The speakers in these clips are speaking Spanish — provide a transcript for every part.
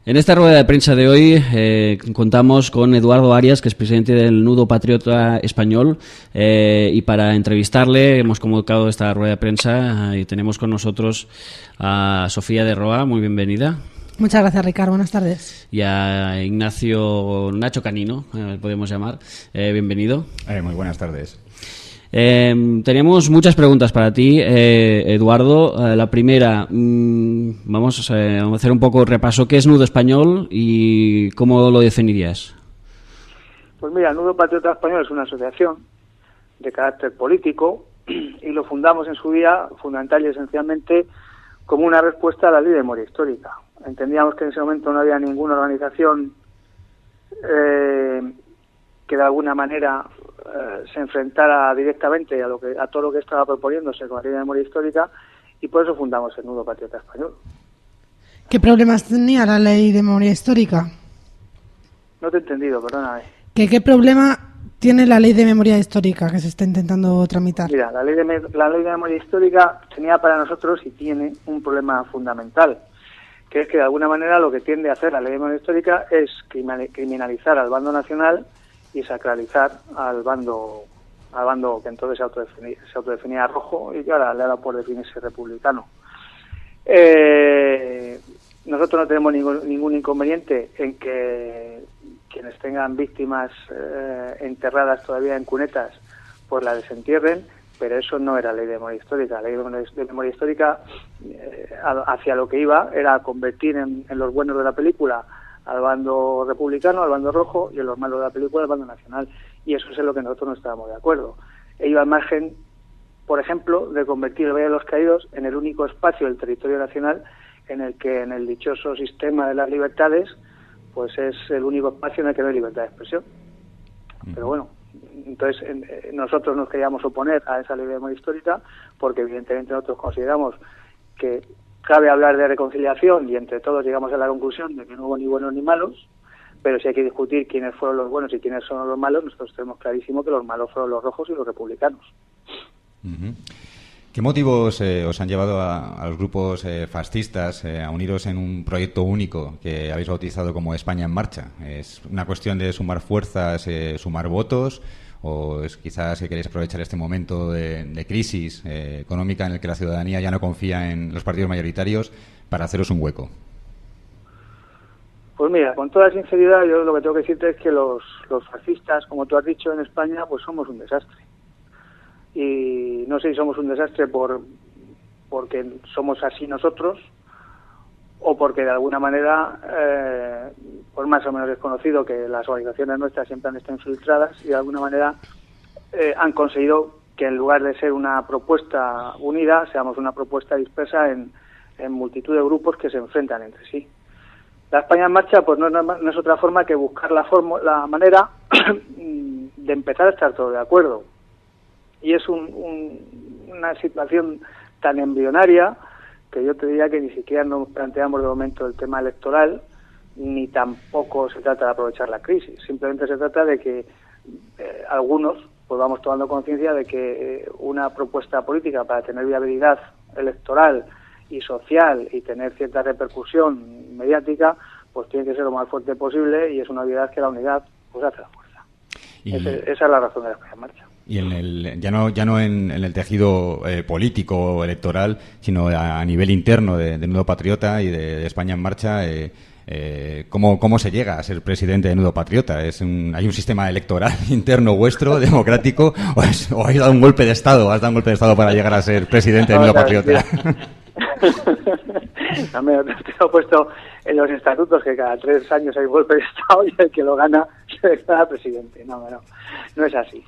En esta rueda de prensa de hoy contamos con Eduardo Arias, que es presidente del Nudo Patriota Español, y para entrevistarle hemos convocado esta rueda de prensa y tenemos con nosotros a Sofía de Roa. Muy bienvenida. Muchas gracias, Ricardo. Buenas tardes. Y a Ignacio Nacho Canino, podemos llamar. Bienvenido. Muy buenas tardes. Tenemos muchas preguntas para ti, Eduardo. La primera, vamos a hacer un poco repaso. ¿Qué es Nudo Español y cómo lo definirías? Pues mira, el Nudo Patriota Español es una asociación de carácter político y lo fundamos en su día fundamental y esencialmente como una respuesta a la Ley de Memoria Histórica. Entendíamos que en ese momento no había ninguna organización que de alguna manera se enfrentara directamente a todo lo que estaba proponiéndose con la Ley de Memoria Histórica, y por eso fundamos el Nudo Patriota Español. ¿Qué problemas tenía la Ley de Memoria Histórica? No te he entendido, perdóname. ¿Qué problema tiene la Ley de Memoria Histórica que se está intentando tramitar? Mira, la ley de Memoria Histórica tenía para nosotros y tiene un problema fundamental, que es que de alguna manera lo que tiende a hacer la Ley de Memoria Histórica es criminalizar al bando nacional y sacralizar al bando que entonces se autodefinía rojo y que ahora le ha dado por definirse republicano. Nosotros no tenemos ningún inconveniente en que quienes tengan víctimas enterradas todavía en cunetas pues la desentierren, pero eso no era Ley de Memoria Histórica. La Ley de Memoria Histórica hacia lo que iba era convertir en los buenos de la película al bando republicano, al bando rojo, y en los malos de la película al bando nacional. Y eso es en lo que nosotros no estábamos de acuerdo. Iba al margen, por ejemplo, de convertir el Valle de los Caídos en el único espacio del territorio nacional en el que, en el dichoso sistema de las libertades, pues es el único espacio en el que no hay libertad de expresión. Pero bueno, entonces nosotros nos queríamos oponer a esa Ley de Memoria Histórica porque evidentemente nosotros consideramos que cabe hablar de reconciliación y entre todos llegamos a la conclusión de que no hubo ni buenos ni malos, pero si hay que discutir quiénes fueron los buenos y quiénes son los malos, nosotros tenemos clarísimo que los malos fueron los rojos y los republicanos. ¿Qué motivos os han llevado a los grupos fascistas a uniros en un proyecto único que habéis bautizado como España en Marcha? ¿Es una cuestión de sumar fuerzas, sumar votos, o es quizás que queréis aprovechar este momento de crisis económica en el que la ciudadanía ya no confía en los partidos mayoritarios para haceros un hueco? Pues mira, con toda sinceridad, yo lo que tengo que decirte es que los fascistas, como tú has dicho, en España, pues somos un desastre. Y no sé si somos un desastre porque somos así nosotros, o porque de alguna manera, por más o menos desconocido que las organizaciones nuestras siempre han estado infiltradas y de alguna manera han conseguido que en lugar de ser una propuesta unida, seamos una propuesta dispersa en multitud de grupos que se enfrentan entre sí. La España en Marcha pues no es otra forma que buscar la manera de empezar a estar todos de acuerdo. Y es una situación tan embrionaria que yo te diría que ni siquiera nos planteamos de momento el tema electoral, ni tampoco se trata de aprovechar la crisis. Simplemente se trata de que algunos pues vamos tomando conciencia de que una propuesta política para tener viabilidad electoral y social y tener cierta repercusión mediática, pues tiene que ser lo más fuerte posible, y es una obviedad que la unidad pues hace la fuerza. Esa es la razón de la España en Marcha. Y ya no en el tejido político o electoral, sino a nivel interno de Nudo Patriota y de España en Marcha, ¿cómo se llega a ser presidente de Nudo Patriota? ¿Hay un sistema electoral interno vuestro, democrático, o habéis dado un golpe de Estado? ¿Has dado un golpe de Estado para llegar a ser presidente de Nudo Patriota? También te he puesto en los estatutos que cada 3 años hay golpe de Estado y el que lo gana se declara presidente. No es así.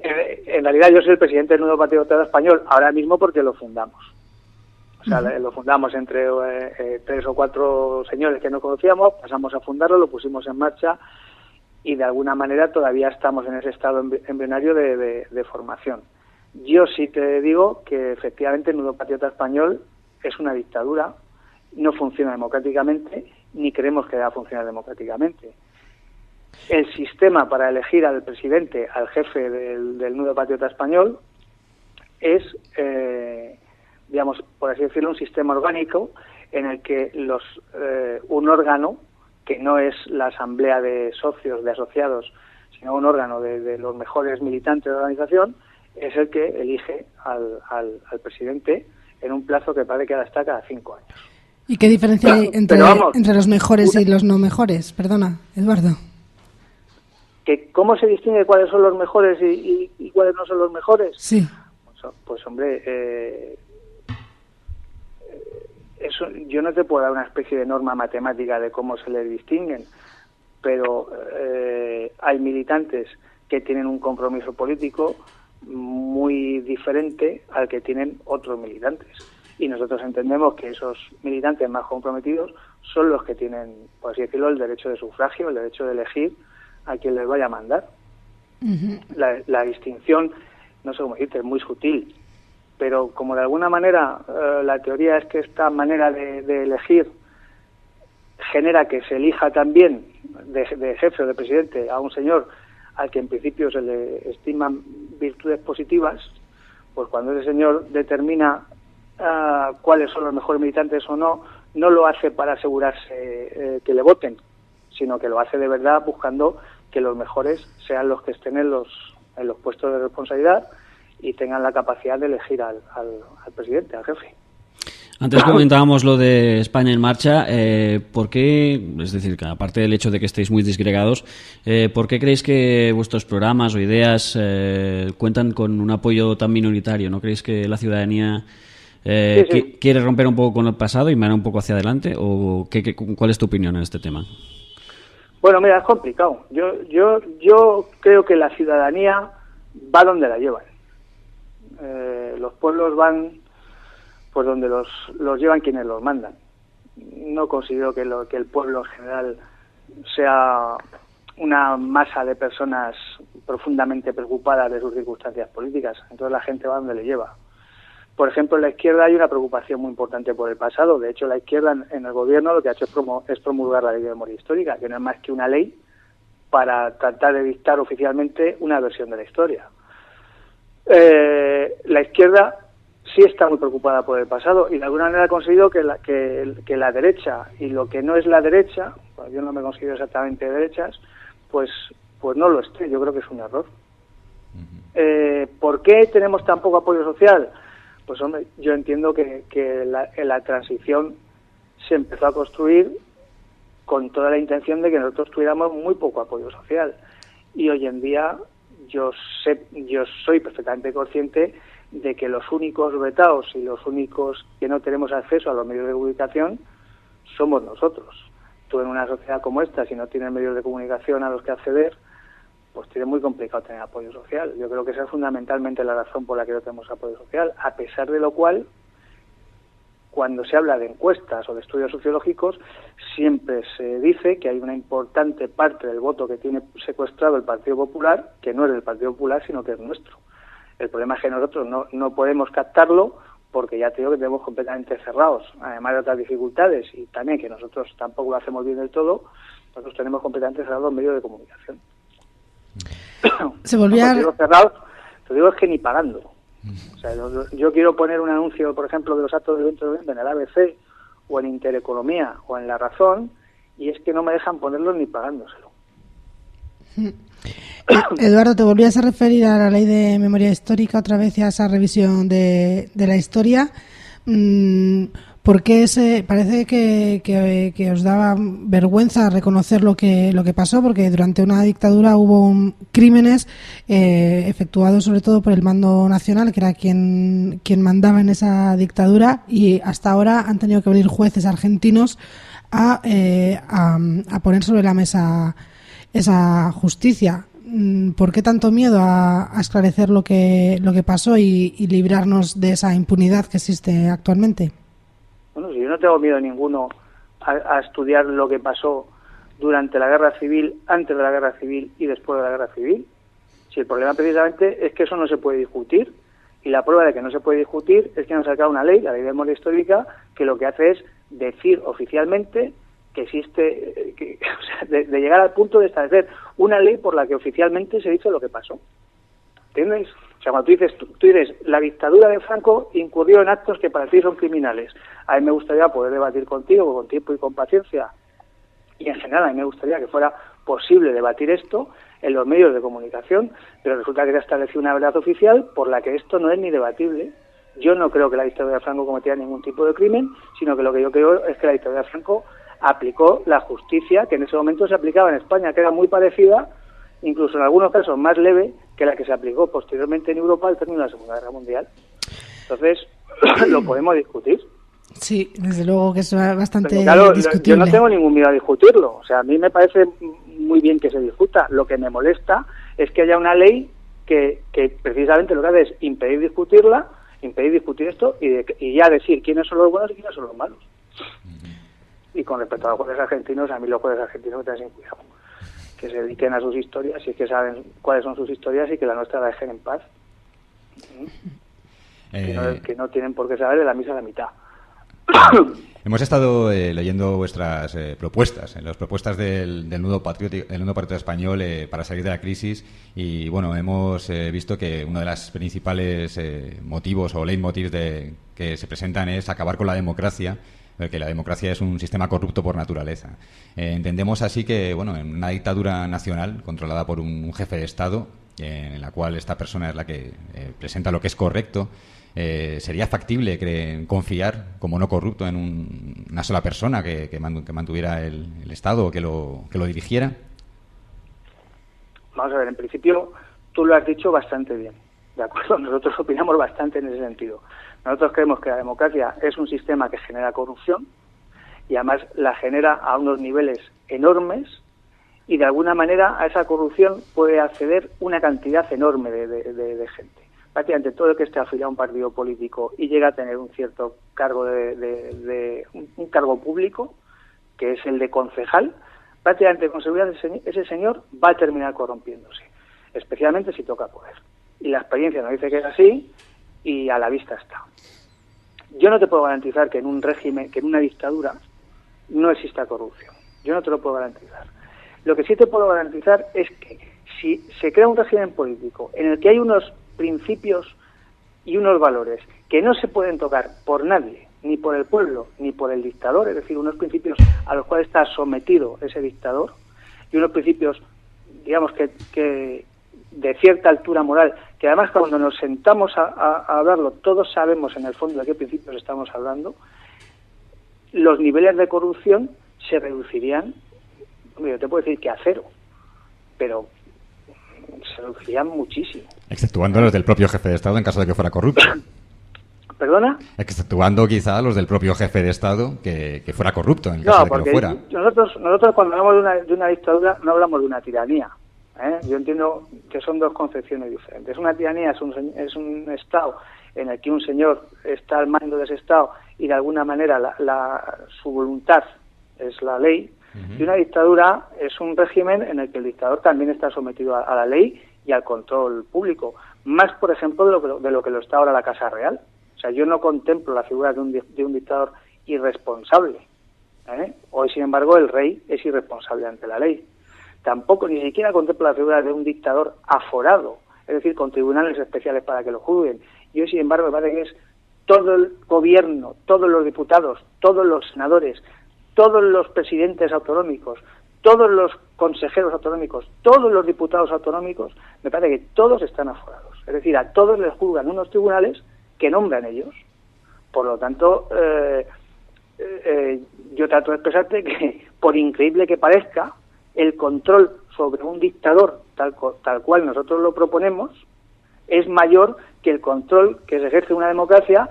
En realidad yo soy el presidente del Nudo Patriota Español ahora mismo porque lo fundamos. O sea, lo fundamos entre 3 o 4 señores que no conocíamos, pasamos a fundarlo, lo pusimos en marcha y de alguna manera todavía estamos en ese estado embrionario de formación. Yo sí te digo que efectivamente el Nudo Patriota Español es una dictadura, no funciona democráticamente, ni creemos que deba funcionar democráticamente. El sistema para elegir al presidente, al jefe del Nudo Patriota Español, es, digamos, por así decirlo, un sistema orgánico en el que un órgano, que no es la asamblea de socios, de asociados, sino un órgano de los mejores militantes de la organización, es el que elige al presidente en un plazo que parece que ahora está cada 5 años. ¿Y qué diferencia hay entre los mejores y los no mejores? Perdona, Eduardo. ¿Cómo se distingue cuáles son los mejores y cuáles no son los mejores? Sí. Pues hombre, eso, yo no te puedo dar una especie de norma matemática de cómo se les distinguen, pero hay militantes que tienen un compromiso político muy diferente al que tienen otros militantes. Y nosotros entendemos que esos militantes más comprometidos son los que tienen, por así decirlo, el derecho de sufragio, el derecho de elegir a quien les vaya a mandar. Uh-huh. La distinción, no sé cómo decirte, es muy sutil, pero como de alguna manera la teoría es que esta manera de elegir genera que se elija también de jefe o de presidente a un señor al que en principio se le estiman virtudes positivas, pues cuando ese señor determina cuáles son los mejores militantes o no lo hace para asegurarse que le voten, sino que lo hace de verdad buscando que los mejores sean los que estén en los puestos de responsabilidad y tengan la capacidad de elegir al presidente, al jefe. Antes comentábamos lo de España en marcha. ¿Por qué, es decir, que aparte del hecho de que estéis muy disgregados, por qué creéis que vuestros programas o ideas cuentan con un apoyo tan minoritario? ¿No creéis que la ciudadanía sí. quiere romper un poco con el pasado y mirar un poco hacia adelante? ¿O cuál es tu opinión en este tema? Bueno, mira, es complicado. Yo creo que la ciudadanía va donde la llevan. Los pueblos van pues donde los llevan quienes los mandan. No considero que el pueblo en general sea una masa de personas profundamente preocupadas de sus circunstancias políticas. Entonces la gente va donde le lleva. Por ejemplo, en la izquierda hay una preocupación muy importante por el pasado. De hecho, la izquierda en el gobierno lo que ha hecho es promulgar la Ley de Memoria Histórica, que no es más que una ley para tratar de dictar oficialmente una versión de la historia. La izquierda sí está muy preocupada por el pasado y de alguna manera ha conseguido que la derecha y lo que no es la derecha, pues yo no me considero exactamente de derechas, pues no lo esté. Yo creo que es un error. ¿Por qué tenemos tan poco apoyo social? Pues hombre, yo entiendo que la transición se empezó a construir con toda la intención de que nosotros tuviéramos muy poco apoyo social. Y hoy en día yo soy perfectamente consciente de que los únicos vetados y los únicos que no tenemos acceso a los medios de comunicación somos nosotros. Tú en una sociedad como esta, si no tienes medios de comunicación a los que acceder, pues tiene muy complicado tener apoyo social. Yo creo que esa es fundamentalmente la razón por la que no tenemos apoyo social, a pesar de lo cual, cuando se habla de encuestas o de estudios sociológicos, siempre se dice que hay una importante parte del voto que tiene secuestrado el Partido Popular, que no es del Partido Popular, sino que es nuestro. El problema es que nosotros no podemos captarlo porque ya te digo que tenemos completamente cerrados, además de otras dificultades, y también que nosotros tampoco lo hacemos bien del todo, nosotros tenemos completamente cerrados los medios de comunicación. Se volvía... cerrados, te digo es que ni pagando. O sea, yo quiero poner un anuncio, por ejemplo, de los actos del 20 de noviembre en el ABC o en Intereconomía o en La Razón, y es que no me dejan ponerlos ni pagándoselo. Eduardo, te volvías a referir a la Ley de Memoria Histórica otra vez y a esa revisión de la historia. ¿Por qué parece que os daba vergüenza reconocer lo que pasó? Porque durante una dictadura hubo crímenes efectuados sobre todo por el mando nacional, que era quien mandaba en esa dictadura, y hasta ahora han tenido que venir jueces argentinos a poner sobre la mesa esa justicia. ¿Por qué tanto miedo a esclarecer lo que pasó y librarnos de esa impunidad que existe actualmente? Bueno, si yo no tengo miedo ninguno a estudiar lo que pasó durante la Guerra Civil, antes de la Guerra Civil y después de la Guerra Civil. Si el problema precisamente es que eso no se puede discutir, y la prueba de que no se puede discutir es que han sacado una ley, la Ley de Memoria Histórica, que lo que hace es decir oficialmente que existe, o sea, de llegar al punto de establecer una ley por la que oficialmente se dice lo que pasó. ¿Entiendes? O sea, cuando tú dices, la dictadura de Franco incurrió en actos que para ti son criminales. A mí me gustaría poder debatir contigo con tiempo y con paciencia. Y en general a mí me gustaría que fuera posible debatir esto en los medios de comunicación, pero resulta que se ha establecido una verdad oficial por la que esto no es ni debatible. Yo no creo que la dictadura de Franco cometiera ningún tipo de crimen, sino que lo que yo creo es que la dictadura de Franco aplicó la justicia que en ese momento se aplicaba en España, que era muy parecida, incluso en algunos casos más leve, que la que se aplicó posteriormente en Europa al término de la Segunda Guerra Mundial. Entonces, lo podemos discutir. Sí, desde luego que es bastante claro, discutible. Yo no tengo ningún miedo a discutirlo. O sea, a mí me parece muy bien que se discuta. Lo que me molesta es que haya una ley que precisamente lo que hace es impedir discutirla, impedir discutir esto y ya decir quiénes son los buenos y quiénes son los malos. Y con respecto a los jueces argentinos, a mí los jueces argentinos me tienen sin cuidado. Que se dediquen a sus historias, y es que saben cuáles son sus historias y que la nuestra la dejen en paz. Que no tienen por qué saber de la misa a la mitad. Hemos estado leyendo vuestras propuestas, las propuestas del nudo patriótico español para salir de la crisis, y bueno, hemos visto que uno de los principales motivos o leitmotivs que se presentan es acabar con la democracia, porque la democracia es un sistema corrupto por naturaleza. Entendemos así que, bueno, en una dictadura nacional controlada por un jefe de Estado, en la cual esta persona es la que presenta lo que es correcto, ¿sería factible confiar como no corrupto en una sola persona que mantuviera el Estado o que lo dirigiera? Vamos a ver, en principio tú lo has dicho bastante bien, ¿de acuerdo? Nosotros opinamos bastante en ese sentido. Nosotros creemos que la democracia es un sistema que genera corrupción y además la genera a unos niveles enormes, y de alguna manera a esa corrupción puede acceder una cantidad enorme de gente. Prácticamente todo el que esté afiliado a un partido político y llega a tener un cierto cargo un cargo público, que es el de concejal, prácticamente con seguridad ese señor va a terminar corrompiéndose, especialmente si toca poder. Y la experiencia nos dice que es así y a la vista está. Yo no te puedo garantizar que en un régimen, que en una dictadura no exista corrupción. Yo no te lo puedo garantizar. Lo que sí te puedo garantizar es que si se crea un régimen político en el que hay unos principios y unos valores que no se pueden tocar por nadie, ni por el pueblo, ni por el dictador, es decir, unos principios a los cuales está sometido ese dictador, y unos principios, digamos, que de cierta altura moral, que además cuando nos sentamos a hablarlo, todos sabemos en el fondo de qué principios estamos hablando, los niveles de corrupción se reducirían, yo te puedo decir que a cero, pero se reducirían muchísimo. Exceptuando los del propio jefe de Estado en caso de que fuera corrupto. ¿Perdona? Exceptuando quizá los del propio jefe de Estado que fuera corrupto en el caso de que lo fuera. Nosotros cuando hablamos de una dictadura no hablamos de una tiranía. Yo entiendo que son dos concepciones diferentes. Una tiranía es un Estado en el que un señor está al mando de ese Estado y de alguna manera su voluntad es la ley. Y una dictadura es un régimen en el que el dictador también está sometido a la ley y al control público, más por ejemplo de lo que lo está ahora la Casa Real. O sea, yo no contemplo la figura de un dictador irresponsable. Hoy, sin embargo, el rey es irresponsable ante la ley. Tampoco, ni siquiera contemplo la figura de un dictador aforado, es decir, con tribunales especiales para que lo juzguen. Y hoy, sin embargo, me parece que es todo el gobierno, todos los diputados, todos los senadores, todos los presidentes autonómicos, todos los consejeros autonómicos, todos los diputados autonómicos, me parece que todos están aforados. Es decir, a todos les juzgan unos tribunales que nombran ellos. Por lo tanto, yo trato de expresarte que, por increíble que parezca, el control sobre un dictador tal cual nosotros lo proponemos es mayor que el control que se ejerce en una democracia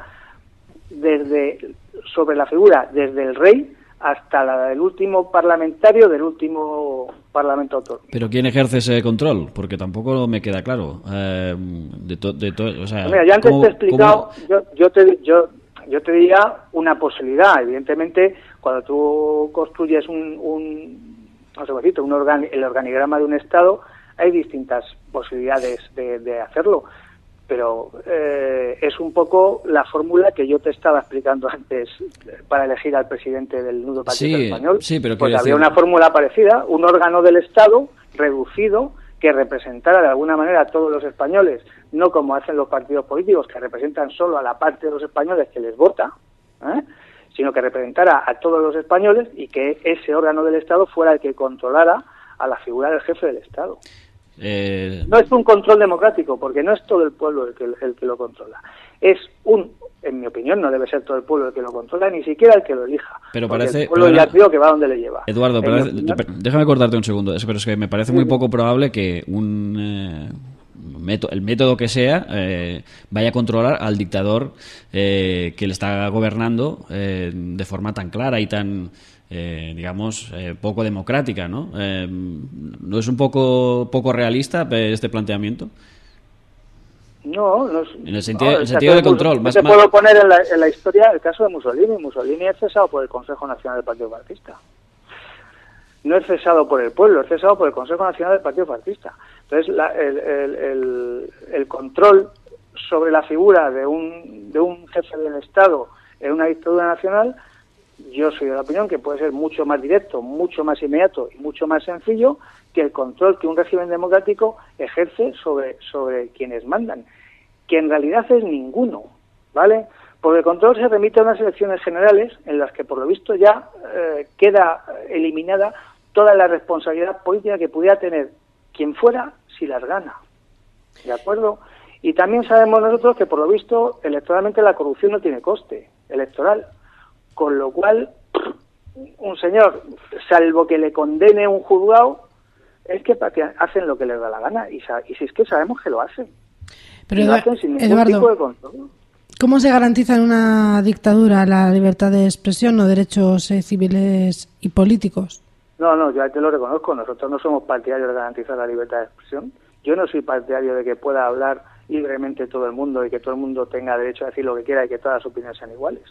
sobre la figura desde el rey hasta el último parlamentario del último parlamento autónomo. ¿Pero quién ejerce ese control? Porque tampoco me queda claro. O sea, mira, yo antes te he explicado, yo te diría una posibilidad. Evidentemente, cuando tú construyes el organigrama de un Estado, hay distintas posibilidades de hacerlo. Pero es un poco la fórmula que yo te estaba explicando antes para elegir al presidente del Nudo Patriótico Español. Sí, pero pues había una fórmula parecida, un órgano del Estado reducido que representara de alguna manera a todos los españoles, no como hacen los partidos políticos, que representan solo a la parte de los españoles que les vota, sino que representara a todos los españoles y que ese órgano del Estado fuera el que controlara a la figura del jefe del Estado. No es un control democrático, porque no es todo el pueblo el que lo controla. En mi opinión, no debe ser todo el pueblo el que lo controla, ni siquiera el que lo elija. Pero parece, el pueblo ya digo que va donde le lleva. Eduardo, déjame cortarte un segundo, pero es que me parece muy poco probable que el método que sea vaya a controlar al dictador que le está gobernando de forma tan clara y tan poco democrática, ¿no? ¿No es un poco realista este planteamiento? No es, en el sentido de control. Te puedo poner en la historia el caso de Mussolini. Mussolini es cesado por el Consejo Nacional del Partido Fascista. No es cesado por el pueblo, es cesado por el Consejo Nacional del Partido Fascista. Entonces, el control sobre la figura de un jefe del Estado en una dictadura nacional, yo soy de la opinión que puede ser mucho más directo, mucho más inmediato y mucho más sencillo que el control que un régimen democrático ejerce sobre quienes mandan, que en realidad es ninguno, ¿vale? Porque el control se remite a unas elecciones generales en las que, por lo visto, ya queda eliminada toda la responsabilidad política que pudiera tener quien fuera si las gana, ¿de acuerdo? Y también sabemos nosotros que, por lo visto, electoralmente la corrupción no tiene coste electoral, con lo cual un señor, salvo que le condene un juzgado, es que hacen lo que les da la gana, y si es que sabemos que lo hacen. Pero lo hacen sin ningún Eduardo, tipo de control. ¿Cómo se garantiza en una dictadura la libertad de expresión o derechos civiles y políticos? No, yo te lo reconozco, nosotros no somos partidarios de garantizar la libertad de expresión. Yo no soy partidario de que pueda hablar libremente todo el mundo y que todo el mundo tenga derecho a decir lo que quiera y que todas las opiniones sean iguales.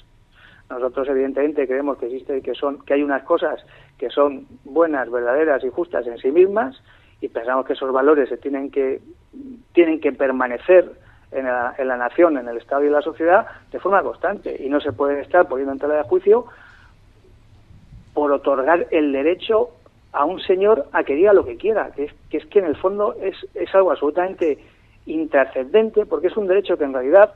Nosotros evidentemente creemos que existe que hay unas cosas que son buenas, verdaderas y justas en sí mismas, y pensamos que esos valores se tienen que permanecer en la nación, en el Estado y en la sociedad de forma constante, y no se puede estar poniendo en tela de juicio por otorgar el derecho a un señor a que diga lo que quiera, que es que en el fondo es algo absolutamente intrascendente, porque es un derecho que en realidad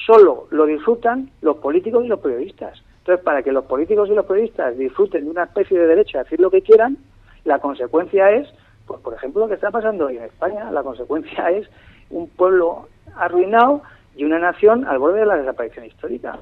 solo lo disfrutan los políticos y los periodistas. Entonces, para que los políticos y los periodistas disfruten de una especie de derecho a decir lo que quieran, la consecuencia es, pues, por ejemplo, lo que está pasando hoy en España. La consecuencia es un pueblo arruinado y una nación al borde de la desaparición histórica.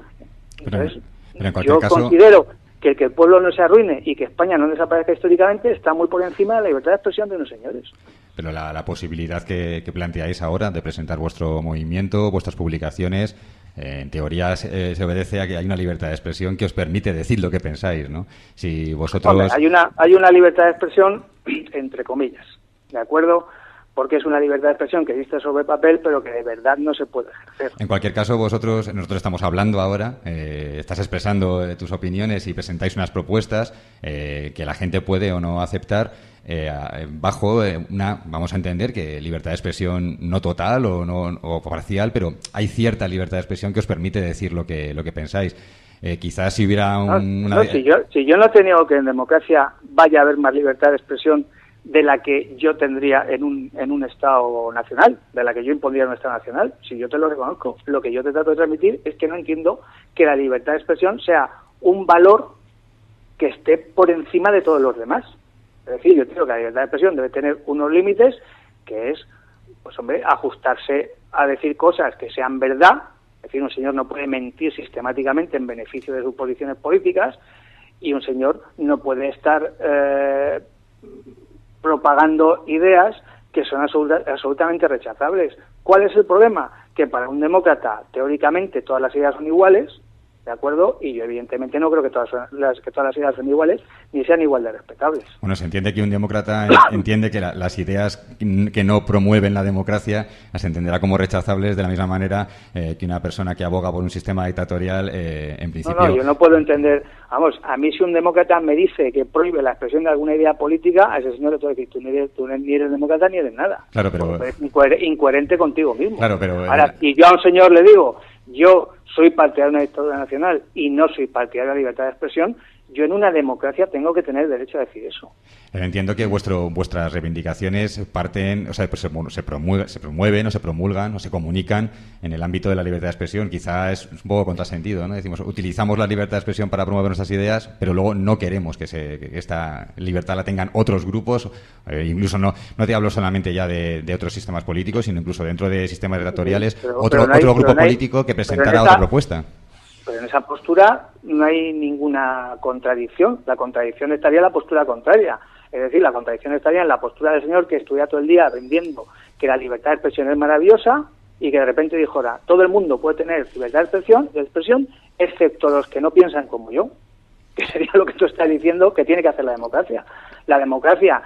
Entonces, pero en cualquier caso, considero que el pueblo no se arruine y que España no desaparezca históricamente está muy por encima de la libertad de expresión de unos señores. Pero la posibilidad que planteáis ahora de presentar vuestro movimiento, vuestras publicaciones, en teoría se obedece a que hay una libertad de expresión que os permite decir lo que pensáis, ¿no? Si vosotros... Hombre, hay una libertad de expresión entre comillas, ¿de acuerdo? Porque es una libertad de expresión que existe sobre papel, pero que de verdad no se puede ejercer. En cualquier caso, nosotros estamos hablando ahora, estás expresando tus opiniones y presentáis unas propuestas que la gente puede o no aceptar bajo vamos a entender que libertad de expresión no total o parcial, pero hay cierta libertad de expresión que os permite decir lo que pensáis. Quizás si hubiera si yo no he tenido que en democracia vaya a haber más libertad de expresión de la que yo tendría en un Estado nacional, de la que yo impondría en un Estado nacional, si yo te lo reconozco. Lo que yo te trato de transmitir es que no entiendo que la libertad de expresión sea un valor que esté por encima de todos los demás. Es decir, yo creo que la libertad de expresión debe tener unos límites, que es, pues hombre, ajustarse a decir cosas que sean verdad. Es decir, un señor no puede mentir sistemáticamente en beneficio de sus posiciones políticas, y un señor no puede estar propagando ideas que son absolutamente rechazables. ¿Cuál es el problema? Que para un demócrata, teóricamente, todas las ideas son iguales, ¿de acuerdo? Y yo evidentemente no creo que todas las ideas son iguales ni sean igual de respetables. Bueno, se entiende que un demócrata entiende que las ideas que no promueven la democracia las entenderá como rechazables de la misma manera que una persona que aboga por un sistema dictatorial en principio... No, yo no puedo entender... Vamos, a mí si un demócrata me dice que prohíbe la expresión de alguna idea política, a ese señor le tengo que decir, tú ni eres demócrata ni eres nada. Claro, pero... Es incoherente contigo mismo. Claro, pero... Ahora, si yo a un señor le digo, yo soy partidario de una dictadura nacional y no soy partidario de la libertad de expresión, Yo en una democracia tengo que tener derecho a decir eso. Entiendo que vuestras reivindicaciones parten, o sea, pues se promueven o se promulgan o se comunican en el ámbito de la libertad de expresión. Quizá es un poco contrasentido, ¿no? Decimos, utilizamos la libertad de expresión para promover nuestras ideas, pero luego no queremos que esta libertad la tengan otros grupos, incluso no te hablo solamente ya de otros sistemas políticos, sino incluso dentro de sistemas dictatoriales, otro grupo político que presentara otra propuesta. Pero en esa postura no hay ninguna contradicción. La contradicción estaría en la postura contraria. Es decir, la contradicción estaría en la postura del señor que estudia todo el día vendiendo que la libertad de expresión es maravillosa y que de repente dijo, ahora, todo el mundo puede tener libertad de expresión, excepto los que no piensan como yo, que sería lo que tú estás diciendo que tiene que hacer la democracia. La democracia,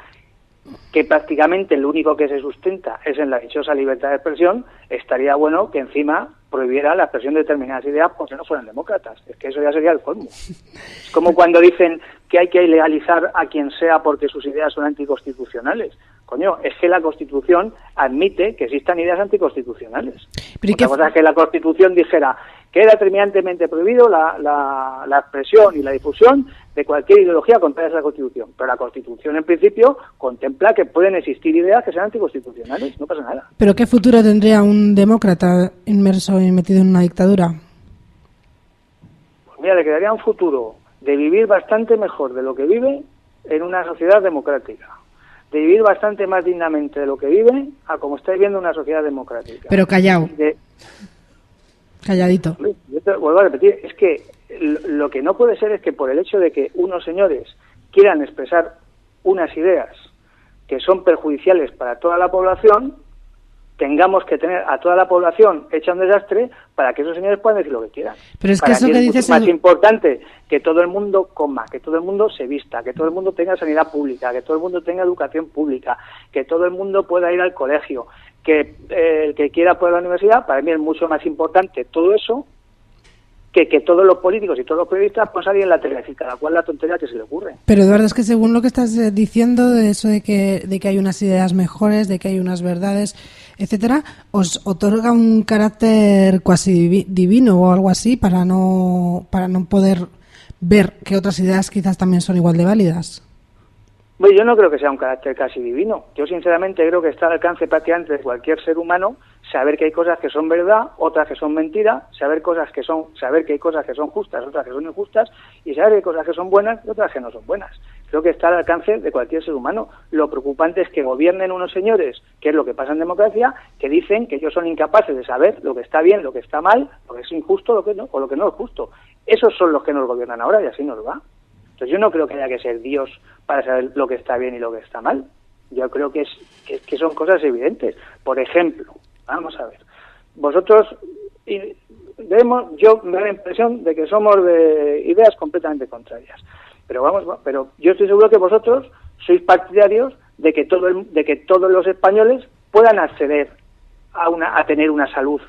que prácticamente lo único que se sustenta es en la dichosa libertad de expresión, estaría bueno que encima prohibiera la expresión de determinadas ideas porque no fueran demócratas. Es que eso ya sería el colmo. Es como cuando dicen que hay que ilegalizar a quien sea porque sus ideas son anticonstitucionales. Coño, es que la Constitución admite que existan ideas anticonstitucionales. Otra cosa es que la Constitución dijera que era terminantemente prohibido la expresión y la difusión de cualquier ideología contraria a esa Constitución. Pero la Constitución, en principio, contempla que pueden existir ideas que sean anticonstitucionales. No pasa nada. ¿Pero qué futuro tendría un demócrata inmerso y metido en una dictadura? Pues mira, le quedaría un futuro de vivir bastante mejor de lo que vive en una sociedad democrática. De vivir bastante más dignamente de lo que vive a como está viviendo una sociedad democrática. Pero callado. Calladito. Yo te vuelvo a repetir, es que lo que no puede ser es que por el hecho de que unos señores quieran expresar unas ideas que son perjudiciales para toda la población, tengamos que tener a toda la población hecha un desastre para que esos señores puedan decir lo que quieran. Pero es que eso que dices es más importante que todo el mundo coma, que todo el mundo se vista, que todo el mundo tenga sanidad pública, que todo el mundo tenga educación pública, que todo el mundo pueda ir al colegio, que el que quiera poder ir a la universidad. Para mí es mucho más importante todo eso que todos los políticos y todos los periodistas puedan salir en la tele, decir cada cual la tontería que se le ocurre. Pero Eduardo, es que según lo que estás diciendo, de eso de que hay unas ideas mejores, de que hay unas verdades, etcétera, os otorga un carácter cuasi divino o algo así para no poder ver que otras ideas quizás también son igual de válidas. Bueno, yo no creo que sea un carácter casi divino. Yo sinceramente creo que está al alcance prácticamente de cualquier ser humano saber que hay cosas que son verdad, otras que son mentira, saber que hay cosas que son justas, otras que son injustas, y saber que hay cosas que son buenas y otras que no son buenas. Creo que está al alcance de cualquier ser humano. Lo preocupante es que gobiernen unos señores, que es lo que pasa en democracia, que dicen que ellos son incapaces de saber lo que está bien, lo que está mal, lo que es injusto, lo que no, o lo que no es justo. Esos son los que nos gobiernan ahora y así nos va. Entonces yo no creo que haya que ser Dios para saber lo que está bien y lo que está mal. Yo creo que son cosas evidentes. Por ejemplo, vamos a ver, vosotros yo me da la impresión de que somos de ideas completamente contrarias. Pero yo estoy seguro que vosotros sois partidarios de que todos los españoles puedan acceder a tener una salud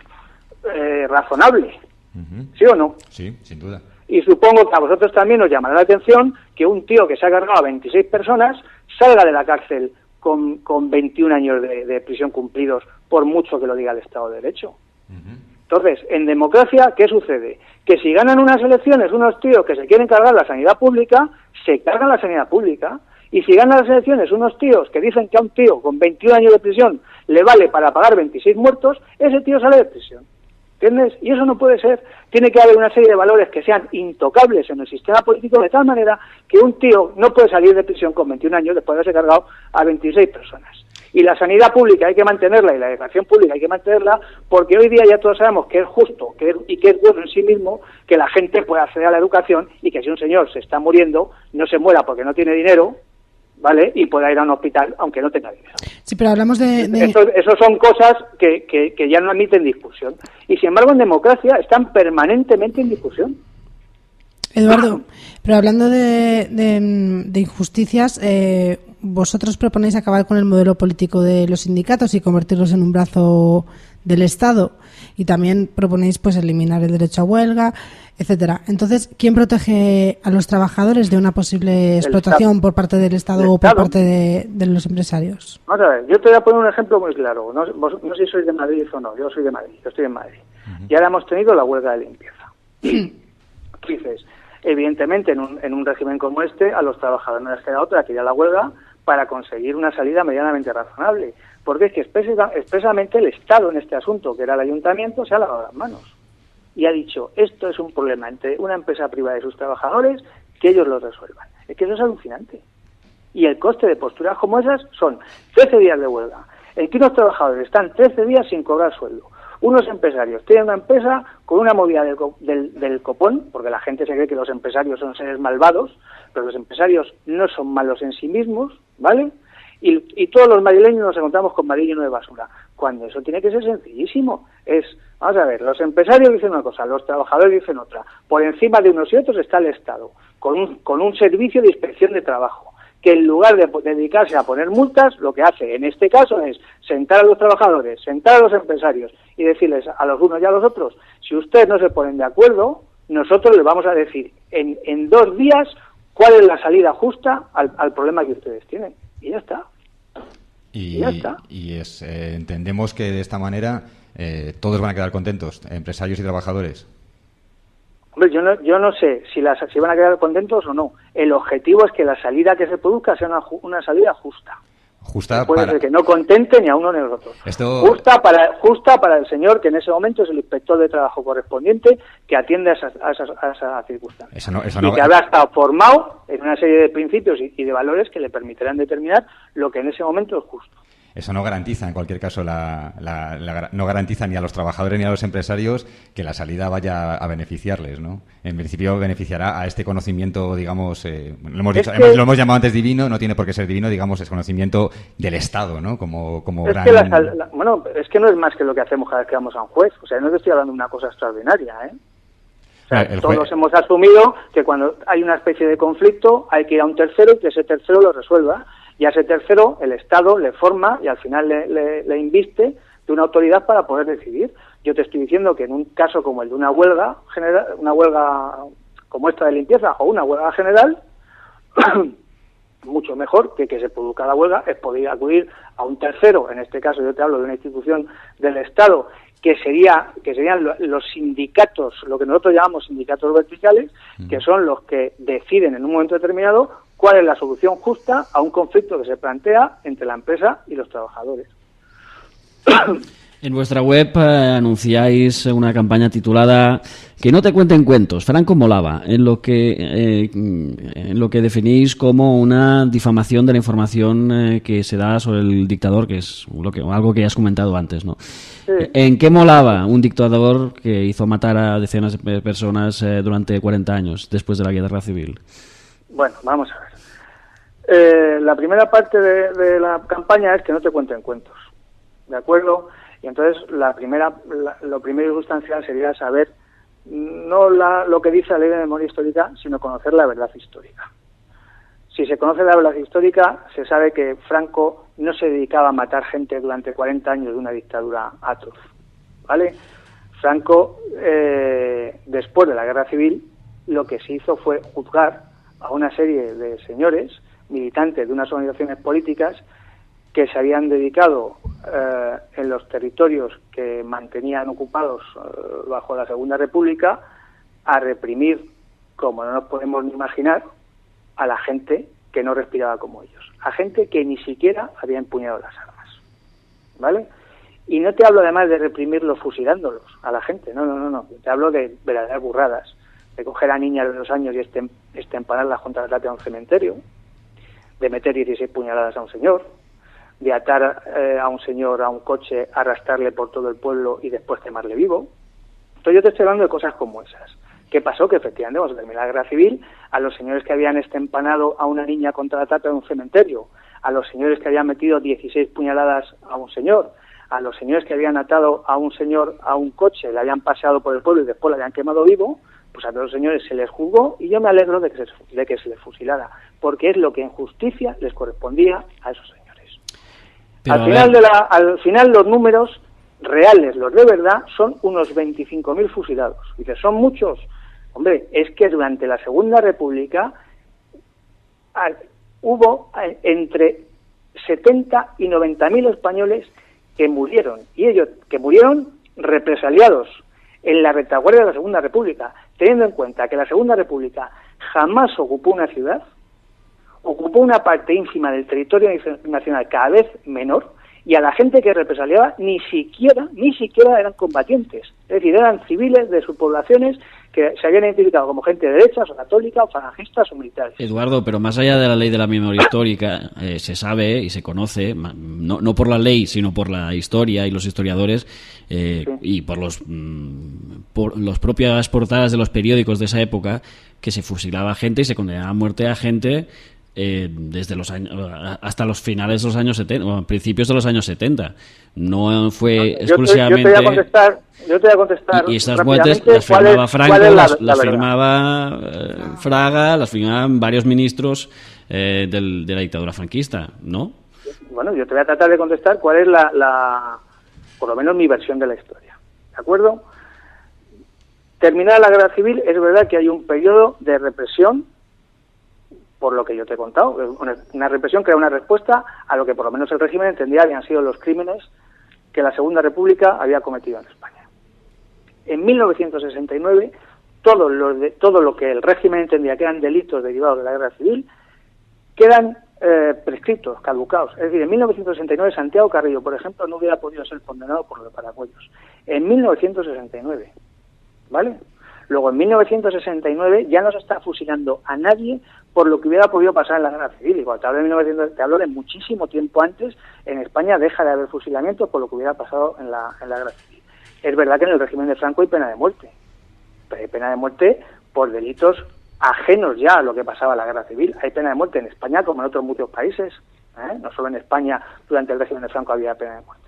razonable. Uh-huh. ¿Sí o no? Sí, sin duda. Y supongo que a vosotros también os llamará la atención que un tío que se ha cargado a 26 personas salga de la cárcel con 21 años de prisión cumplidos, por mucho que lo diga el Estado de Derecho. Uh-huh. Entonces, en democracia, ¿qué sucede? Que si ganan unas elecciones unos tíos que se quieren cargar la sanidad pública, se cargan la sanidad pública. Y si ganan las elecciones unos tíos que dicen que a un tío con 21 años de prisión le vale para pagar 26 muertos, ese tío sale de prisión. ¿Entiendes? Y eso no puede ser. Tiene que haber una serie de valores que sean intocables en el sistema político, de tal manera que un tío no puede salir de prisión con 21 años después de haberse cargado a 26 personas. Y la sanidad pública hay que mantenerla y la educación pública hay que mantenerla, porque hoy día ya todos sabemos que es justo y que es bueno en sí mismo que la gente pueda acceder a la educación, y que si un señor se está muriendo, no se muera porque no tiene dinero, ¿vale? Y pueda ir a un hospital aunque no tenga dinero. Sí, pero hablamos de... Eso son cosas que ya no admiten discusión. Y sin embargo en democracia están permanentemente en discusión. Eduardo, pero hablando de injusticias, vosotros proponéis acabar con el modelo político de los sindicatos y convertirlos en un brazo del Estado, y también proponéis pues eliminar el derecho a huelga, etcétera. Entonces, ¿quién protege a los trabajadores de una posible explotación por parte del Estado o por parte de los empresarios? Vamos a ver, yo te voy a poner un ejemplo muy claro. No sé si sois de Madrid o no. Yo soy de Madrid, yo estoy en Madrid. Uh-huh. Y ahora hemos tenido la huelga de limpieza. Tú dices, Evidentemente, en un régimen como este, a los trabajadores no les queda otra que ir a la huelga para conseguir una salida medianamente razonable. Porque es que expresamente el Estado en este asunto, que era el ayuntamiento, se ha lavado las manos. Y ha dicho, esto es un problema entre una empresa privada y sus trabajadores, que ellos lo resuelvan. Es que eso es alucinante. Y el coste de posturas como esas son 13 días de huelga, en que unos trabajadores están 13 días sin cobrar sueldo. Unos empresarios tienen una empresa con una movida del copón, porque la gente se cree que los empresarios son seres malvados, pero los empresarios no son malos en sí mismos, ¿vale? Y todos los madrileños nos encontramos con Madrid lleno de basura, cuando eso tiene que ser sencillísimo. Vamos a ver, los empresarios dicen una cosa, los trabajadores dicen otra. Por encima de unos y otros está el Estado, con un servicio de inspección de trabajo, que en lugar de dedicarse a poner multas, lo que hace en este caso es sentar a los trabajadores, sentar a los empresarios y decirles a los unos y a los otros, si ustedes no se ponen de acuerdo, nosotros les vamos a decir en 2 días cuál es la salida justa al problema que ustedes tienen. Y ya está. Y entendemos que de esta manera todos van a quedar contentos, empresarios y trabajadores. Hombre, yo no sé si van a quedar contentos o no. El objetivo es que la salida que se produzca sea una salida justa. Puede ser que no contente ni a uno ni al otro. Justa para el señor que en ese momento es el inspector de trabajo correspondiente que atiende a esa circunstancia. Y que habrá estado formado en una serie de principios y de valores que le permitirán determinar lo que en ese momento es justo. Eso no garantiza, en cualquier caso, no garantiza ni a los trabajadores ni a los empresarios que la salida vaya a beneficiarles, ¿no? En principio beneficiará a este conocimiento, digamos, lo hemos llamado antes divino, no tiene por qué ser divino, digamos, es conocimiento del Estado, ¿no? Como gran... es que no es más que lo que hacemos cada vez que vamos a un juez. O sea, no te estoy hablando de una cosa extraordinaria, ¿eh? O sea, todos hemos asumido que cuando hay una especie de conflicto hay que ir a un tercero y que ese tercero lo resuelva. Y a ese tercero el Estado le forma y al final le inviste de una autoridad para poder decidir. Yo te estoy diciendo que en un caso como el de una huelga general, una huelga como esta de limpieza o una huelga general, mucho mejor que se produzca la huelga es poder acudir a un tercero. En este caso yo te hablo de una institución del Estado que serían los sindicatos, lo que nosotros llamamos sindicatos verticales, que son los que deciden en un momento determinado cuál es la solución justa a un conflicto que se plantea entre la empresa y los trabajadores. En vuestra web anunciáis una campaña titulada Que no te cuenten cuentos, Franco molaba, en lo que definís como una difamación de la información que se da sobre el dictador, que es algo que ya has comentado antes, ¿no? Sí. ¿En qué molaba un dictador que hizo matar a decenas de personas durante 40 años después de la Guerra Civil? Bueno, vamos a ver. La primera parte de la campaña es que no te cuenten cuentos, ¿de acuerdo? Y entonces lo primero y sustancial sería saber no lo que dice la Ley de Memoria Histórica, sino conocer la verdad histórica. Si se conoce la verdad histórica, se sabe que Franco no se dedicaba a matar gente durante 40 años de una dictadura atroz, ¿vale? Franco, después de la Guerra Civil, lo que se hizo fue juzgar a una serie de señores, militantes de unas organizaciones políticas, que se habían dedicado en los territorios que mantenían ocupados bajo la Segunda República a reprimir, como no nos podemos ni imaginar, a la gente que no respiraba como ellos, a gente que ni siquiera había empuñado las armas, ¿vale? Y no te hablo además de reprimirlos fusilándolos a la gente, no, te hablo de verdaderas burradas, de coger a niñas de 2 años y estempararlas contra la tapia de un cementerio, de meter 16 puñaladas a un señor, de atar a un señor a un coche, arrastrarle por todo el pueblo y después quemarle vivo. Entonces yo te estoy hablando de cosas como esas. ¿Qué pasó? Que efectivamente, cuando terminó la Guerra Civil, a los señores que habían estempanado a una niña contra la tapia de un cementerio, a los señores que habían metido 16 puñaladas a un señor, a los señores que habían atado a un señor a un coche, le habían paseado por el pueblo y después le habían quemado vivo, pues a todos los señores se les juzgó y yo me alegro de que se les fusilara, porque es lo que en justicia les correspondía a esos señores. Al final los números reales, los de verdad, son unos 25.000 fusilados. Dices, ¿son muchos? Hombre, es que durante la Segunda República hubo entre 70 y 90.000 españoles que murieron, y ellos que murieron represaliados en la retaguardia de la Segunda República, teniendo en cuenta que la Segunda República jamás ocupó una ciudad, ocupó una parte ínfima del territorio nacional cada vez menor, y a la gente que represaliaba ni siquiera eran combatientes, es decir, eran civiles de sus poblaciones que se habían identificado como gente de derechas o católica o falangistas o militares. Eduardo, pero más allá de la ley de la memoria histórica, se sabe y se conoce, no por la ley, sino por la historia y los historiadores, sí, y por las propias portadas de los periódicos de esa época, que se fusilaba gente y se condenaba a muerte a gente desde los años hasta los finales de los años 70 o principios de los años 70. No fue exclusivamente. Yo te voy a contestar. Y estas muertes las firmaba Franco, las firmaba Fraga, las firmaban varios ministros de la dictadura franquista, ¿no? Bueno, yo te voy a tratar de contestar cuál es por lo menos mi versión de la historia, ¿de acuerdo? Terminada la guerra civil, es verdad que hay un periodo de represión, por lo que yo te he contado, una represión que era una respuesta a lo que por lo menos el régimen entendía habían sido los crímenes que la Segunda República había cometido en España. En 1969, todo lo que el régimen entendía que eran delitos derivados de la guerra civil quedan prescritos, caducados. Es decir, en 1969 Santiago Carrillo, por ejemplo, no hubiera podido ser condenado por lo de Paracuellos. En 1969, ¿vale? Luego, en 1969 ya no se está fusilando a nadie por lo que hubiera podido pasar en la guerra civil. Y cuando te hablo de muchísimo tiempo antes, en España deja de haber fusilamientos por lo que hubiera pasado en la guerra civil. Es verdad que en el régimen de Franco hay pena de muerte. Pero hay pena de muerte por delitos ajenos ya a lo que pasaba en la guerra civil. Hay pena de muerte en España como en otros muchos países. No solo en España durante el régimen de Franco había pena de muerte.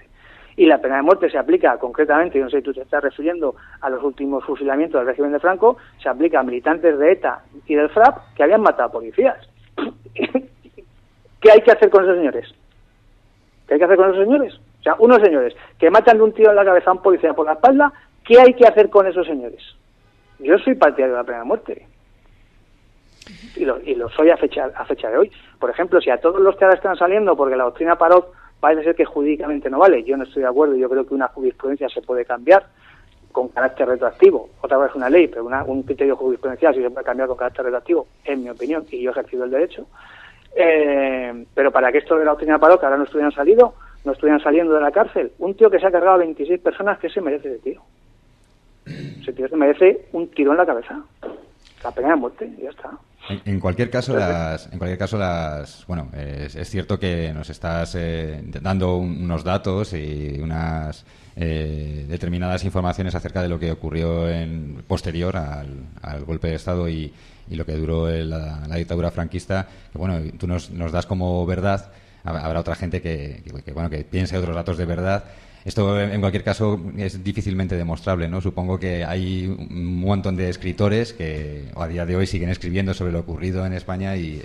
Y la pena de muerte se aplica concretamente, yo no sé si tú te estás refiriendo a los últimos fusilamientos del régimen de Franco, se aplica a militantes de ETA y del FRAP que habían matado a policías. ¿Qué hay que hacer con esos señores? ¿Qué hay que hacer con esos señores? O sea, unos señores que matan de un tiro en la cabeza a un policía por la espalda, ¿qué hay que hacer con esos señores? Yo soy partidario de la pena de muerte. Y lo soy a fecha de hoy. Por ejemplo, si a todos los que ahora están saliendo, porque la doctrina Parot parece ser que jurídicamente no vale, yo no estoy de acuerdo, yo creo que una jurisprudencia se puede cambiar con carácter retroactivo, otra vez una ley, pero un criterio jurisprudencial sí se puede cambiar con carácter retroactivo, en mi opinión, y yo he ejercido el derecho, pero para que esto de la doctrina Parot, que ahora no estuvieran saliendo de la cárcel, un tío que se ha cargado a 26 personas, ¿qué se merece ese tío? Ese tío se merece un tiro en la cabeza, la pena de muerte, y ya está. En cualquier caso, bueno, es cierto que nos estás dando unos datos y unas determinadas informaciones acerca de lo que ocurrió posterior al golpe de Estado y lo que duró la dictadura franquista, que bueno, tú nos das como verdad. Habrá otra gente que piense otros datos de verdad. Esto, en cualquier caso, es difícilmente demostrable, ¿no? Supongo que hay un montón de escritores que a día de hoy siguen escribiendo sobre lo ocurrido en España y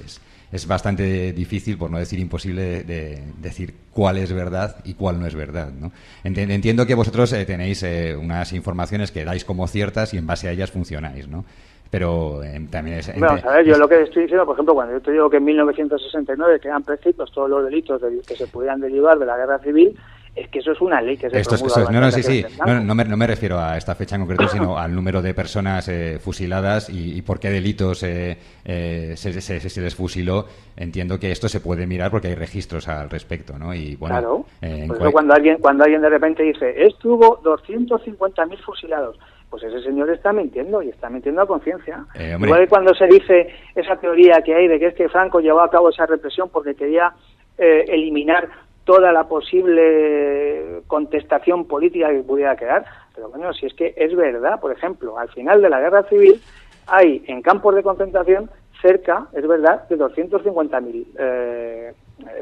es bastante difícil, por no decir imposible, de decir cuál es verdad y cuál no es verdad, ¿no? Entiendo que vosotros tenéis unas informaciones que dais como ciertas y en base a ellas funcionáis, ¿no? Pero también es... Vamos a ver, yo lo que estoy diciendo, por ejemplo, cuando yo te digo que en 1969 quedan prescritos todos los delitos que se pudieran derivar de la guerra civil, es que eso es una ley que se promulga. No me refiero a esta fecha en concreto, sino al número de personas fusiladas y por qué delitos se les fusiló. Entiendo que esto se puede mirar porque hay registros al respecto, ¿no? Y bueno, claro. Por eso cuando alguien de repente dice, estuvo 250.000 fusilados, pues ese señor está mintiendo y está mintiendo a conciencia. Igual que cuando se dice esa teoría que hay de que es que Franco llevó a cabo esa represión porque quería eliminar toda la posible contestación política que pudiera quedar. Pero bueno, si es que es verdad, por ejemplo, al final de la guerra civil hay en campos de concentración cerca, es verdad, de 250.000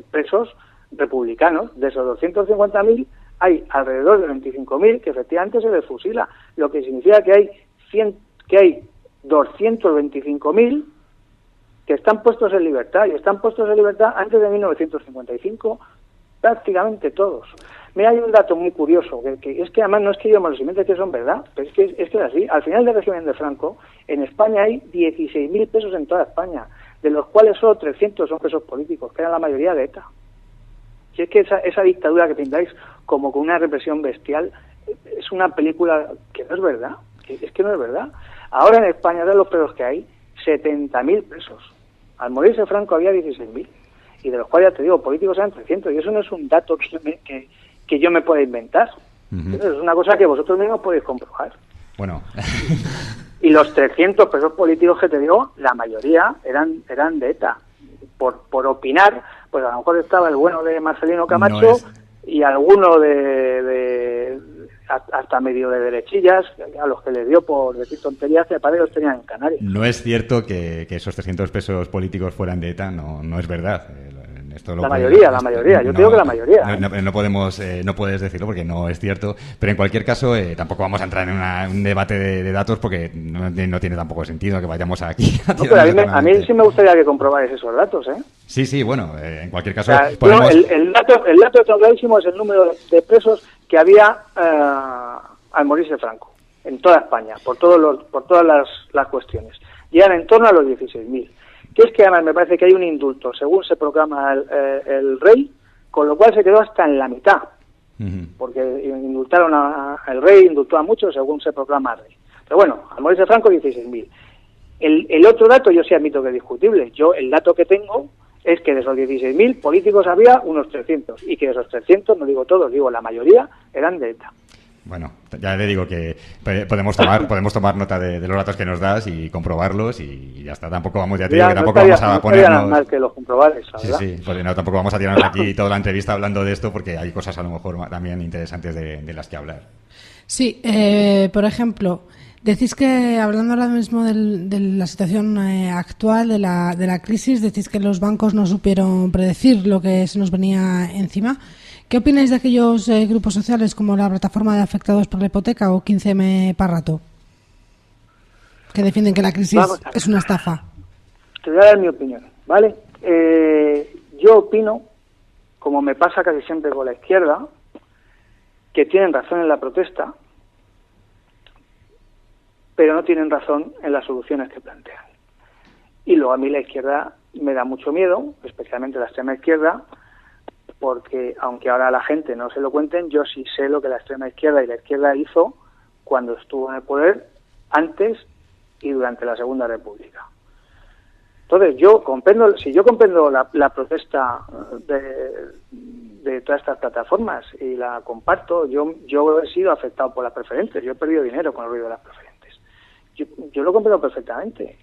presos republicanos. De esos 250.000 hay alrededor de 25.000 que efectivamente se les fusila, lo que significa que hay 225.000 que están puestos en libertad, y están puestos en libertad antes de 1955 prácticamente todos. Mira, hay un dato muy curioso, que es que además no es que yo me los invente, que son verdad, pero es que es así. Al final del régimen de Franco, en España hay 16.000 presos en toda España, de los cuales solo 300 son presos políticos, que eran la mayoría de ETA. Si es que esa dictadura que pintáis como con una represión bestial, es una película que no es verdad, es que no es verdad. Ahora en España, de los presos que hay, 70.000 presos. Al morirse Franco había 16.000. Y de los cuales, ya te digo, políticos eran 300. Y eso no es un dato que yo me pueda inventar. Es una cosa que vosotros mismos podéis comprobar. Bueno. Y los 300 presos políticos que te digo, la mayoría eran de ETA. Por opinar, pues a lo mejor estaba el bueno de Marcelino Camacho y alguno hasta medio de derechillas, a los que les dio por decir tonterías que para ellos tenían en Canarias. No es cierto que esos 300 presos políticos fueran de ETA, no es verdad. La mayoría. Yo creo que la mayoría. No puedes decirlo porque no es cierto. Pero en cualquier caso, tampoco vamos a entrar en un debate de datos porque no tiene tampoco sentido que vayamos aquí. Pero a mí sí me gustaría que comprobarais esos datos, ¿eh? Sí, bueno, en cualquier caso... O sea, el dato clarísimo es el número de presos que había al morirse Franco, en toda España, por todas las cuestiones. Llegan en torno a los 16.000. Que es que además me parece que hay un indulto, según se proclama el rey, con lo cual se quedó hasta en la mitad, porque indultaron al rey, indultó a muchos, según se proclama el rey. Pero bueno, al morirse Franco, 16.000. El otro dato yo sí admito que es discutible. El dato que tengo es que de esos 16.000 políticos había unos 300, y que de esos 300, no digo todos, digo la mayoría, eran de ETA. Bueno, ya le digo que podemos tomar nota de los datos que nos das y comprobarlos y ya está. Tampoco vamos a ponernos... nada mal que los comprobares, ¿verdad? Sí, porque tampoco vamos a tirarnos aquí toda la entrevista hablando de esto porque hay cosas a lo mejor también interesantes de las que hablar. Sí, por ejemplo, decís que, hablando ahora mismo de la situación actual, de la crisis, decís que los bancos no supieron predecir lo que se nos venía encima. ¿Qué opináis de aquellos grupos sociales como la Plataforma de Afectados por la Hipoteca o 15M Parrato, que defienden que la crisis es una estafa? Te voy a dar mi opinión, ¿vale? Yo opino, como me pasa casi siempre con la izquierda, que tienen razón en la protesta, pero no tienen razón en las soluciones que plantean. Y luego a mí la izquierda me da mucho miedo, especialmente la extrema izquierda, porque aunque ahora a la gente no se lo cuenten, yo sí sé lo que la extrema izquierda y la izquierda hizo cuando estuvo en el poder, antes y durante la Segunda República. Entonces, si yo comprendo la protesta de todas estas plataformas y la comparto, yo he sido afectado por las preferentes, yo he perdido dinero con el ruido de las preferentes. Yo lo comprendo perfectamente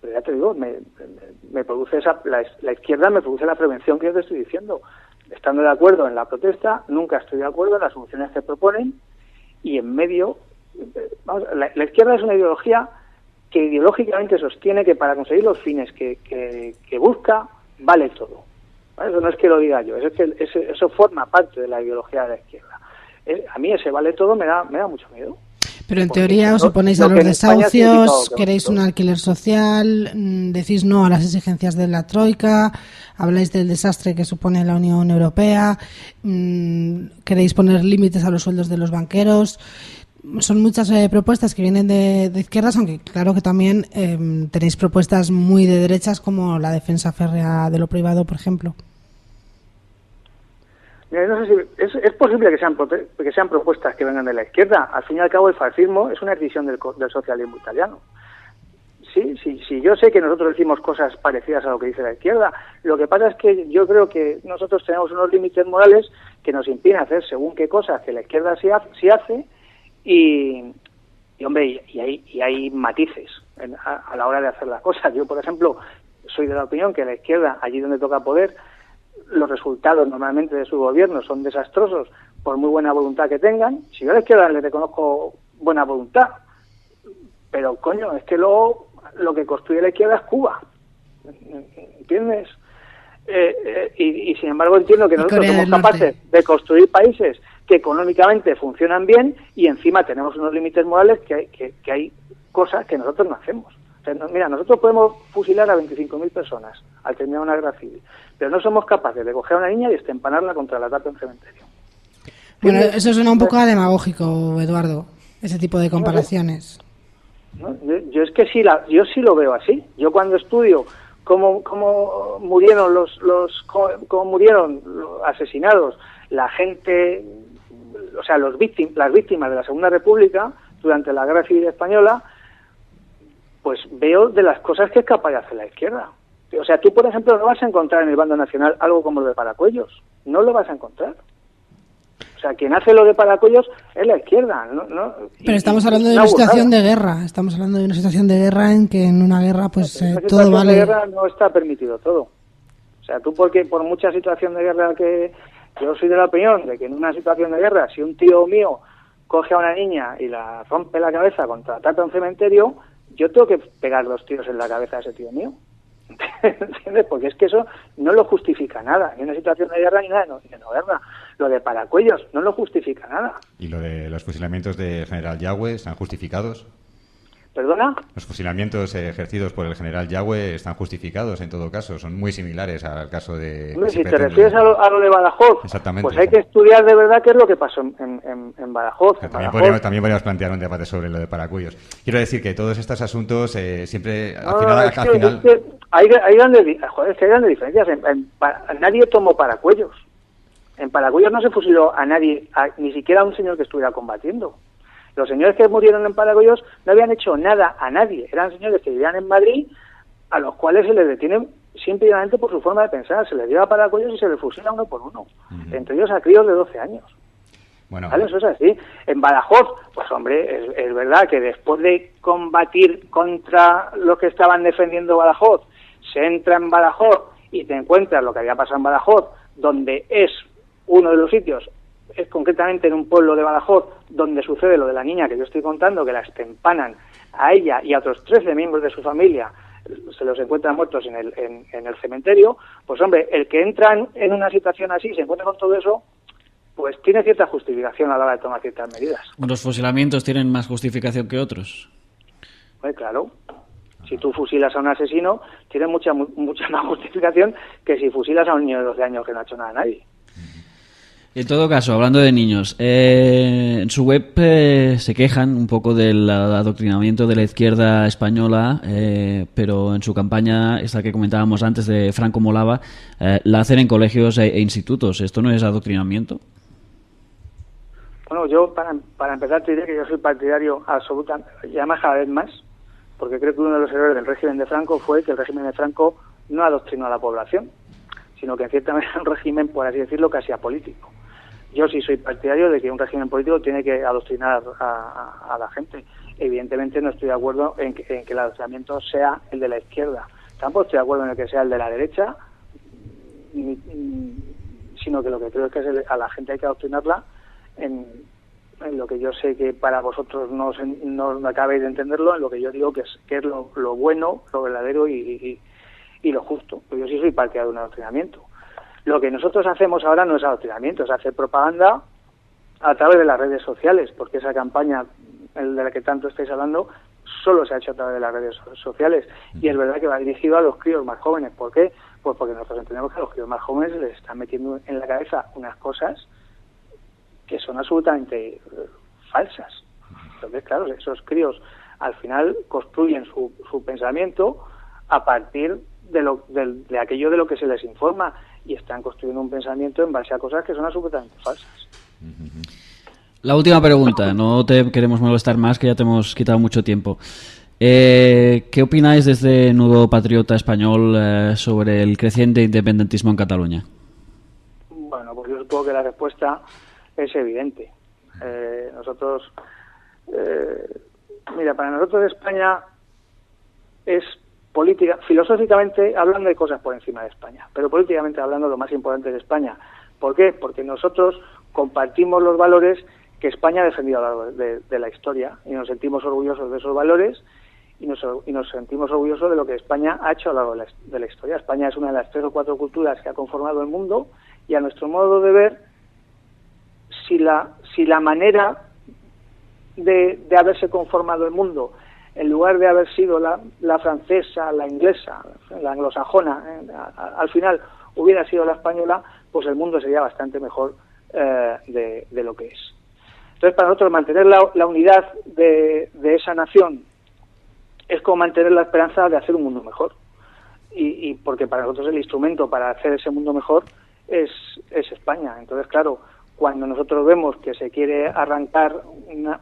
pero ya te digo, me produce la izquierda me produce la prevención que yo te estoy diciendo. Estando de acuerdo en la protesta, nunca estoy de acuerdo en las soluciones que proponen, y en medio, la izquierda es una ideología que ideológicamente sostiene que para conseguir los fines que busca, vale todo. ¿Vale? Eso no es que lo diga yo, es que eso forma parte de la ideología de la izquierda. A mí ese vale todo me da mucho miedo. Pero en teoría os oponéis a los desahucios, queréis un alquiler social, decís no a las exigencias de la Troika, habláis del desastre que supone la Unión Europea, queréis poner límites a los sueldos de los banqueros. Son muchas propuestas que vienen de izquierdas, aunque claro que también tenéis propuestas muy de derechas, como la defensa férrea de lo privado, por ejemplo. Mira, no sé si es posible que sean propuestas que vengan de la izquierda. Al fin y al cabo, el fascismo es una decisión del socialismo italiano. Sí, yo sé que nosotros decimos cosas parecidas a lo que dice la izquierda. Lo que pasa es que yo creo que nosotros tenemos unos límites morales que nos impiden hacer según qué cosas que la izquierda sí hace, y hombre, y hay matices a la hora de hacer las cosas. Yo, por ejemplo, soy de la opinión que la izquierda, allí donde toca poder, los resultados normalmente de su gobierno son desastrosos, por muy buena voluntad que tengan. Si yo a la izquierda le reconozco buena voluntad, pero coño, es que luego lo que construye la izquierda es Cuba, ¿entiendes? Y sin embargo entiendo que nosotros somos capaces de construir países que económicamente funcionan bien, y encima tenemos unos límites morales que hay cosas que nosotros no hacemos. O sea, mira, nosotros podemos fusilar a 25.000 personas al terminar una guerra civil, pero no somos capaces de coger a una niña y estempanarla contra la tapa de un cementerio. Bueno, eso suena un poco demagógico, Eduardo, ese tipo de comparaciones. No, yo es que yo sí lo veo así. Yo cuando estudio cómo murieron cómo murieron los asesinados, la gente, o sea, las víctimas de la Segunda República, durante la Guerra Civil Española, pues veo de las cosas que es capaz de hacer la izquierda. O sea, tú, por ejemplo, no vas a encontrar en el bando nacional algo como lo de Paracuellos. No lo vas a encontrar. O sea, quien hace lo de Paracuellos es la izquierda. ¿No? Pero estamos hablando de una situación de guerra. Estamos hablando de una situación de guerra en que en una guerra pues todo vale. En una situación de guerra no está permitido todo. O sea, tú porque por mucha situación de guerra que... Yo soy de la opinión de que en una situación de guerra, si un tío mío coge a una niña y la rompe la cabeza contra tapa un cementerio, yo tengo que pegar 2 tiros en la cabeza a ese tío mío. ¿Entiendes? Porque es que eso no lo justifica nada, ni una situación de guerra ni nada, no guerra. Lo de Paracuellos no lo justifica nada. ¿Y lo de los fusilamientos de General Yagüe están justificados? ¿Perdona? Los fusilamientos ejercidos por el general Yagüe están justificados en todo caso, son muy similares al caso de... Si te refieres a lo de Badajoz, pues hay que estudiar de verdad qué es lo que pasó en Badajoz. También podríamos plantear un debate sobre lo de Paracuellos. Quiero decir que todos estos asuntos siempre... al final... Hay grandes diferencias. Nadie tomó Paracuellos. En Paracuellos no se fusiló a nadie, ni siquiera a un señor que estuviera combatiendo. Los señores que murieron en Paracuellos no habían hecho nada a nadie. Eran señores que vivían en Madrid, a los cuales se les detiene simplemente por su forma de pensar. Se les lleva a Paracuellos y se les fusila uno por uno. Entre ellos a críos de 12 años. Bueno, ¿vale? Eso es así. En Badajoz, pues hombre, es verdad que después de combatir contra los que estaban defendiendo Badajoz, se entra en Badajoz y te encuentras lo que había pasado en Badajoz, donde es uno de los sitios, es concretamente en un pueblo de Badajoz, donde sucede lo de la niña que yo estoy contando, que la estempanan a ella y a otros 13 miembros de su familia, se los encuentran muertos en el cementerio. Pues hombre, el que entra en una situación así, se encuentra con todo eso, pues tiene cierta justificación a la hora de tomar ciertas medidas. ¿Los fusilamientos tienen más justificación que otros? Pues claro. Si tú fusilas a un asesino, tiene mucha más justificación que si fusilas a un niño de 12 años que no ha hecho nada a nadie. En todo caso, hablando de niños, en su web se quejan un poco del adoctrinamiento de la izquierda española, pero en su campaña, esta que comentábamos antes de Franco Molava, la hacen en colegios e institutos. ¿Esto no es adoctrinamiento? Bueno, yo para empezar te diré que yo soy partidario absolutamente, y además cada vez más, porque creo que uno de los errores del régimen de Franco fue que el régimen de Franco no adoctrinó a la población, sino que en cierta manera un régimen, por así decirlo, casi apolítico. Yo sí soy partidario de que un régimen político tiene que adoctrinar a la gente. Evidentemente no estoy de acuerdo en que el adoctrinamiento sea el de la izquierda. Tampoco estoy de acuerdo en el que sea el de la derecha, sino que lo que creo es que a la gente hay que adoctrinarla en lo que yo sé que para vosotros no acabéis de entenderlo, en lo que yo digo que es lo bueno, lo verdadero y lo justo. Pues yo sí soy partidario de un adoctrinamiento. Lo que nosotros hacemos ahora no es adoctrinamiento, es hacer propaganda a través de las redes sociales, porque esa campaña de la que tanto estáis hablando solo se ha hecho a través de las redes sociales, y es verdad que va dirigido a los críos más jóvenes. ¿Por qué? Pues porque nosotros entendemos que a los críos más jóvenes les están metiendo en la cabeza unas cosas que son absolutamente falsas. Entonces, claro, esos críos al final construyen su pensamiento a partir de aquello de lo que se les informa, y están construyendo un pensamiento en base a cosas que son absolutamente falsas. La última pregunta, no te queremos molestar más, que ya te hemos quitado mucho tiempo. ¿Qué opináis desde Nudo Patriota Español sobre el creciente independentismo en Cataluña? Bueno, pues yo supongo que la respuesta es evidente. Nosotros, mira, para nosotros España es política, filosóficamente hablando, hay cosas por encima de España, pero políticamente hablando lo más importante de España. ¿Por qué? Porque nosotros compartimos los valores que España ha defendido a lo largo de la historia, y nos sentimos orgullosos de esos valores, y nos sentimos orgullosos de lo que España ha hecho a lo largo de la historia. España es una de las 3 o 4 culturas que ha conformado el mundo, y a nuestro modo de ver, si la manera de haberse conformado el mundo, en lugar de haber sido la francesa, la inglesa, la anglosajona, al final hubiera sido la española, pues el mundo sería bastante mejor de lo que es. Entonces, para nosotros mantener la unidad de esa nación es como mantener la esperanza de hacer un mundo mejor. Y porque para nosotros el instrumento para hacer ese mundo mejor es España. Entonces, claro, cuando nosotros vemos que se quiere arrancar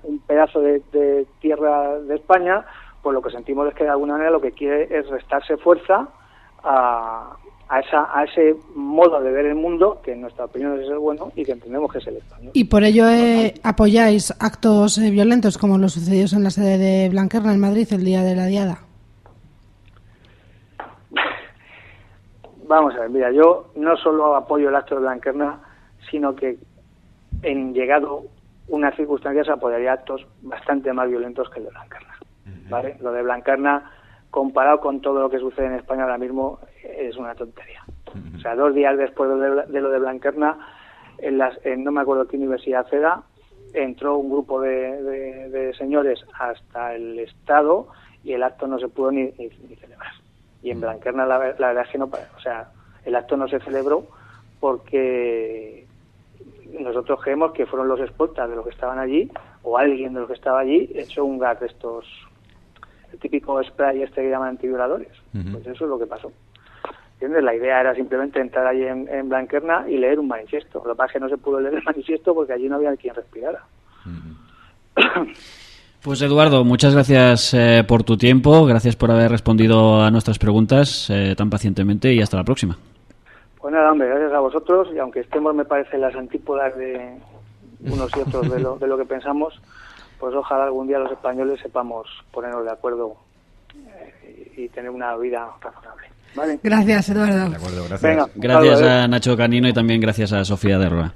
un pedazo de tierra de España, pues lo que sentimos es que de alguna manera lo que quiere es restarse fuerza a ese modo de ver el mundo, que en nuestra opinión es el bueno y que entendemos que es el español. Y por ello apoyáis actos violentos como los sucedidos en la sede de Blanquerna en Madrid el día de la Diada. Vamos a ver, mira, yo no solo apoyo el acto de Blanquerna, sino que en llegado unas circunstancias apoyaría actos bastante más violentos que el de Blanquerna, ¿vale? Lo de Blanquerna, comparado con todo lo que sucede en España ahora mismo, es una tontería. O sea, 2 días después de lo de Blanquerna, no me acuerdo qué universidad era, entró un grupo de señores hasta el Estado y el acto no se pudo ni celebrar. Y en Blanquerna la verdad es que no, o sea, el acto no se celebró porque nosotros creemos que fueron los escoltas de los que estaban allí, o alguien de los que estaba allí, echó un gas de estos, el típico spray que llaman antivioladores. Pues eso es lo que pasó. ¿Entiendes? La idea era simplemente entrar allí en Blanquerna y leer un manifiesto. Lo que pasa es que no se pudo leer el manifiesto porque allí no había quien respirara. Pues Eduardo, muchas gracias por tu tiempo, gracias por haber respondido a nuestras preguntas tan pacientemente y hasta la próxima. Pues nada, hombre, gracias a vosotros, y aunque estemos, me parece, las antípodas de unos y otros de lo que pensamos, pues ojalá algún día los españoles sepamos ponernos de acuerdo y tener una vida razonable. ¿Vale? Gracias, Eduardo. De acuerdo, gracias. Venga, Gracias a Nacho Canino y también gracias a Sofía de Roa.